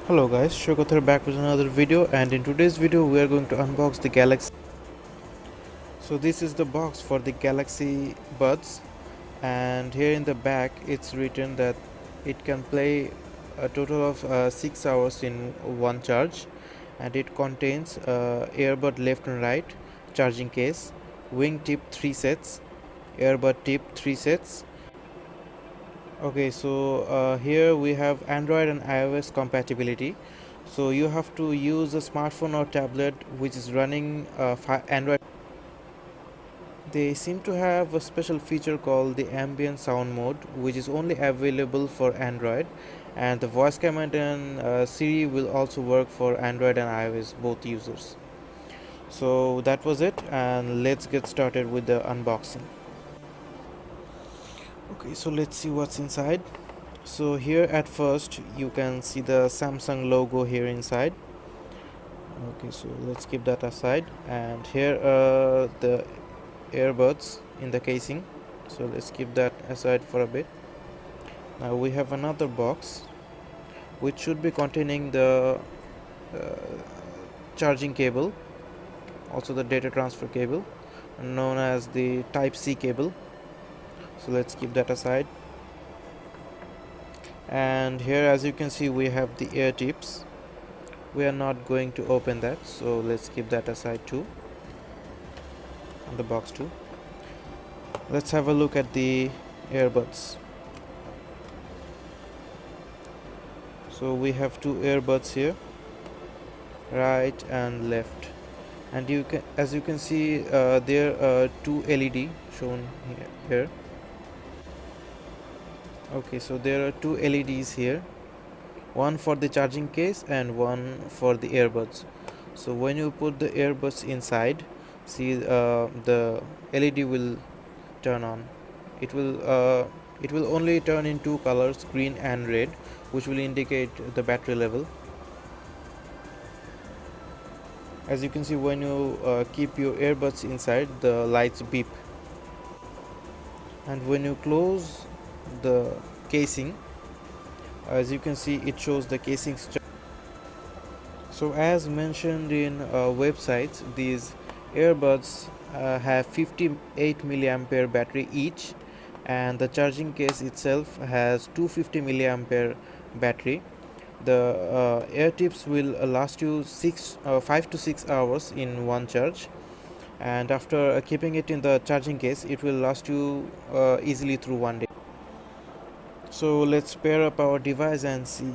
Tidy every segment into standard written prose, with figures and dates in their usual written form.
Hello guys, Shogothar back with another video, and in today's video we are going to unbox the Galaxy. So this is the box for the Galaxy Buds, and here in the back it's written that it can play a total of 6 hours in one charge, and it contains earbud left and right, charging case, wing tip 3 sets, earbud tip 3 sets. Okay, so here we have Android and iOS compatibility. So you have to use a smartphone or tablet which is running Android. They seem to have a special feature called the ambient sound mode, which is only available for Android, and the voice command and Siri will also work for Android and iOS both users. So that was it, and let's get started with the unboxing. Okay, so let's see what's inside. So here at first you can see the Samsung logo here inside. Okay, so let's keep that aside, and here are the earbuds in the casing, so let's keep that aside for a bit. Now we have another box which should be containing the uh, charging cable, also the data transfer cable known as the type C cable, so let's keep that aside. And here, as you can see, we have the ear tips. We are not going to open that, so let's keep that aside too, on the box too. Let's have a look at the earbuds. So we have two earbuds here, right and left, and you can, as you can see, there are two LED shown here. Okay, so there are two LEDs here, one for the charging case and one for the earbuds. So when you put the earbuds inside, see, the LED will turn on. It will only turn in two colors, green and red, which will indicate the battery level. As you can see, when you keep your earbuds inside, the lights beep, and when you close the casing, as you can see, it shows the casing. So as mentioned in websites, these earbuds have 58 milliampere battery each, and the charging case itself has 250 milliampere battery. The air tips will last you 5 to 6 hours in one charge, and after keeping it in the charging case, it will last you easily through one day. So let's pair up our device and see.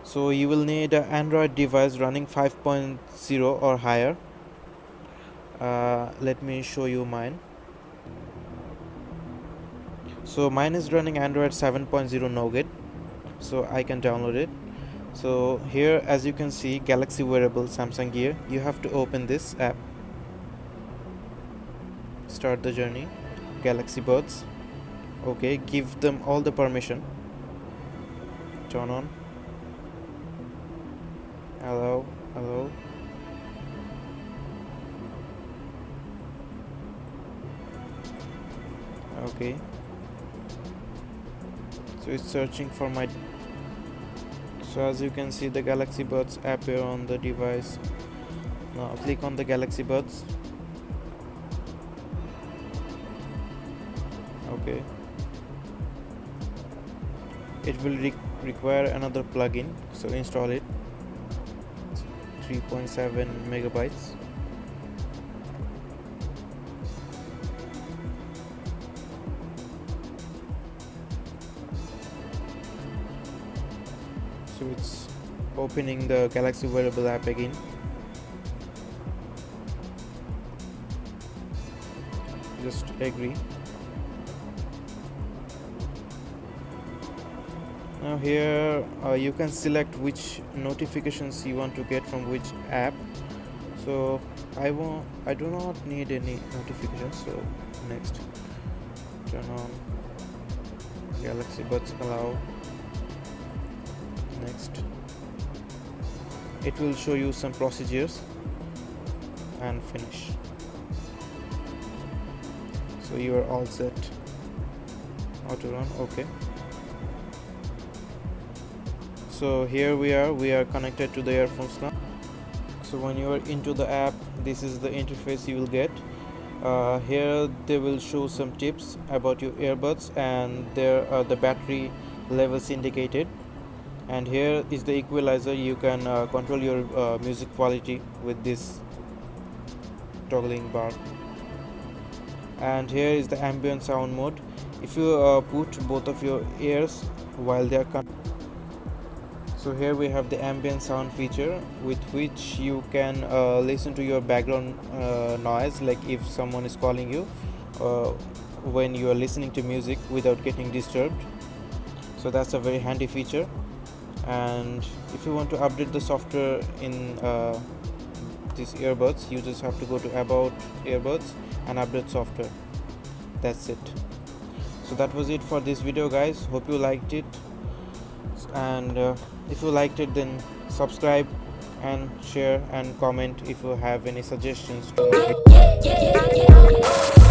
So you will need an Android device running 5.0 or higher. Let me show you mine. So mine is running Android 7.0 Nougat, so I can download it. So here, as you can see, Galaxy Wearable Samsung Gear, you have to open this app, start the journey, Galaxy Buds. Okay, give them all the permission, turn on, allow. Okay, so it's searching for my. So as you can see, the Galaxy Buds appear on the device. Now click on the Galaxy Buds. Okay, it will require another plugin, so install it. 3.7 megabytes. So it's opening the Galaxy Wearable app again. Just agree. Now here you can select which notifications you want to get from which app. So I do not need any notifications, so next, turn on Galaxy Buds, allow, next. It will show you some procedures, and finish. So you are all set. Auto run, okay. So here we are connected to the earphones now. So when you are into the app, this is the interface you will get. Here they will show some tips about your earbuds, and there are the battery levels indicated. And here is the equalizer. You can control your music quality with this toggling bar. And here is the ambient sound mode. If you put both of your ears while they are so here we have the ambient sound feature, with which you can listen to your background noise, like if someone is calling you uh, when you are listening to music without getting disturbed. So that's a very handy feature. And if you want to update the software in these earbuds, you just have to go to about earbuds and update software. That's it. So that was it for this video, guys. Hope you liked it. And if you liked it, then subscribe and share and comment if you have any suggestions to my